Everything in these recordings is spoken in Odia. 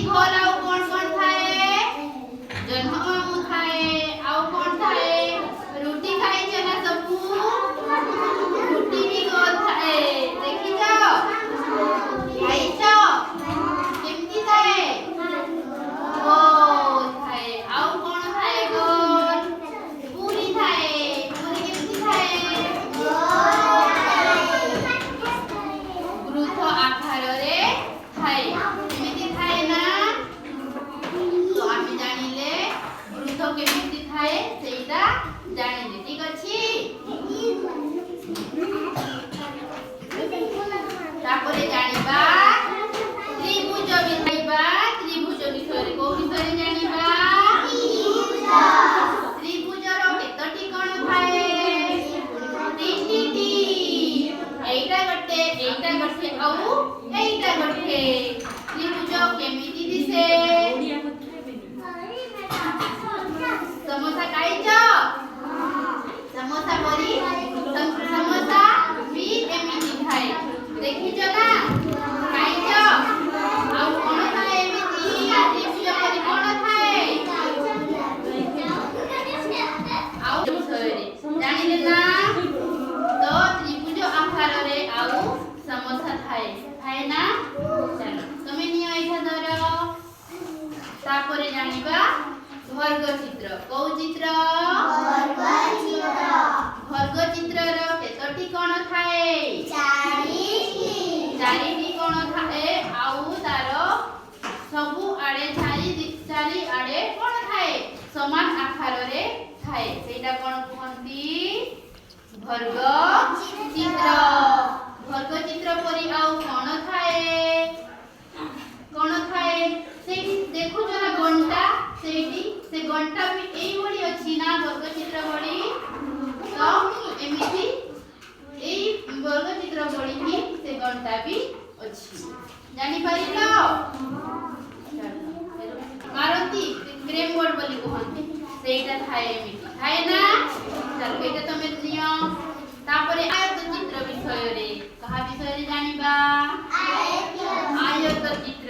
ଘର ଆଉ କଣ ଥାଏ? ଜହ୍ନ ମାମୁଁ ଥାଏ। ଆଉ କଣ ଥାଏ? ରୁଟି ଖାଇଛ ନା ସବୁ? ରୁଟି ବି ଗୋଲ ଥାଏ। ଦେଖିଛ? ଖାଇଛ? କେମିତି ଥାଏ? ଗୋଲ ଥାଏ। ଆଉ କଣ ଥାଏ ଗୋଲ? ପୁରୀ ଥାଏ। ପୁରୀ କେମିତି ଥାଏ? ବୃତ୍ତ ଆକାରରେ ଥାଏ। ଏମିତି ଥାଏ ନା? ତ ଆମେ ଜାଣିଲେ ବୃତ୍ତ କେମିତି ଥାଏ ସେଇଟା ଜାଣିଲେ। ଠିକ ଅଛି? ତାପରେ ଜାଣିବା ତ୍ରିଭୁଜ ବିଷୟରେ। ତ୍ରିଭୁଜ ବିଷୟରେ କୋଉ ବିଷୟରେ ଜାଣିବା? ତ୍ରିଭୁଜର କେତୋଟି କୋଣ ଥାଏ? ତିନିଟି। ଏଇଟା ଗୋଟେ, ଏଇଟା ଗୋଟେ ଆଉ ଏଇଟା ଗୋଟେ। ତ୍ରିଭୁଜ କେମିତି ଦିଶେ? ସମୋସା ଖାଇଛ? ସମୋସା ପରି ସମୋସା ବି ଏମିତି ଥାଏ। ଦେଖିଛ ନା? ଖାଇଛ? ଆଉ କଣ ଥାଏ ଏମିତି? ତ୍ରିଭୁଜ ପରି କଣ ଥାଏ? ଆଉ ବିଷୟରେ ଜାଣିଲେ ନା? ତ ତ୍ରିଭୁଜ ଆକାରରେ ଆଉ ସମୋସା ଥାଏ ନା? ଚାଲ ତମେ ନିଅ ଏଇଟା ଧର। ତାପରେ ଜାଣିବା ବର୍ଗ ଚିତ୍ର। କୋଉ ଚିତ୍ର? ବର୍ଗ ଚିତ୍ରର କେତୋଟି କୋଣ ଥାଏ? ଚାରିଟି କୋଣ ଥାଏ। ଆଉ ତାର ସବୁ ଆଡେ ଚାରିଆଡେ କଣ ଥାଏ? ସମାନ ଆକାରରେ ଥାଏ। ସେଇଟା କଣ କୁହନ୍ତି? ବର୍ଗ ଚିତ୍ର। ବର୍ଗ ଚିତ୍ର ପରି ଆଉ କଣ ଥାଏ? କଣ ଥାଏ? ସେଇଠି ଦେଖୁଛ ନା ଘଣ୍ଟା? ସେଇଠି ସେ ଘଣ୍ଟା ବି ଏଇଭଳି ଅଛି ନା ବର୍ଗ ଚିତ୍ର ଭଳି? ତ ଏମିତି ଏଇ ବର୍ଗ ଚିତ୍ର ଭଳି ହିଁ ସେ ଘଣ୍ଟା ବି ଅଛି। ଜାଣିପାରିଲ? ମାରନ୍ତି କ୍ରେମ୍ ବୋର୍ଡ ବୋଲି କୁହନ୍ତି। ସେଇଟା ଥାଏ ଏମିତି ଥାଏ ନା? ଚାଲ ଏଇଟା ତମେ ନିଅ। ତାପରେ ଆୟତ ଚିତ୍ର ବିଷୟରେ। କାହା ବିଷୟରେ ଜାଣିବା? ଆୟତ ଚିତ୍ର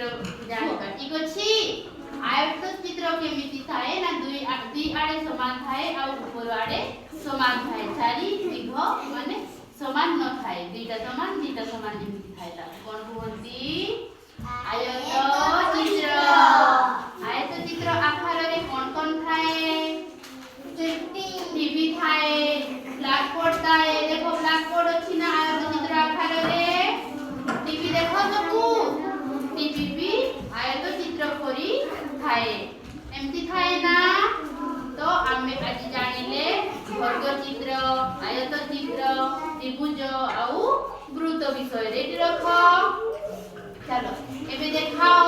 ଜାଣିବା। ଠିକ ଅଛି? ଆୟତ ଚିତ୍ର କେମିତି ଥାଏ ନା? ଦୁଇ ଆଡେ ସମାନ ଥାଏ ଆଉ ଉପର ଆଡେ ସମାନ ଥାଏ। ଚାରି ଦିଗ ମାନେ ସମାନ ନଥାଏ। ଦିଟା ସମାନ ଏମିତି ଥାଏ। ତାକୁ କଣ କୁହନ୍ତି? ଆୟତ ଚିତ୍ର। ଆୟତ ଚିତ୍ର ଆକାରରେ କଣ କଣ ଥାଏ? ଟିଭି ଥାଏ, ବ୍ଲାକବୋର୍ଡ ଥାଏ। ଦେଖ ବ୍ଲାକବୋର୍ଡ ଅଛି ନା ଆୟତ ଚିତ୍ର ଆକାରରେ? ଟିଭି ଦେଖ ସବୁ। ଟିଭି ବି ଆୟତ ଚିତ୍ର ପରି ଥାଏ। ଏମିତି ଥାଏ ନା? ତ ଆମେ ଆଜି ଜାଣିଲେ ବର୍ଗ ଚିତ୍ର, ଆୟତ ଚିତ୍ର, ତ୍ରିଭୁଜ ଆଉ ବୃତ୍ତ ବିଷୟରେ। ଏଠି ରଖ। ଚାଲ ଏବେ ଦେଖାଅ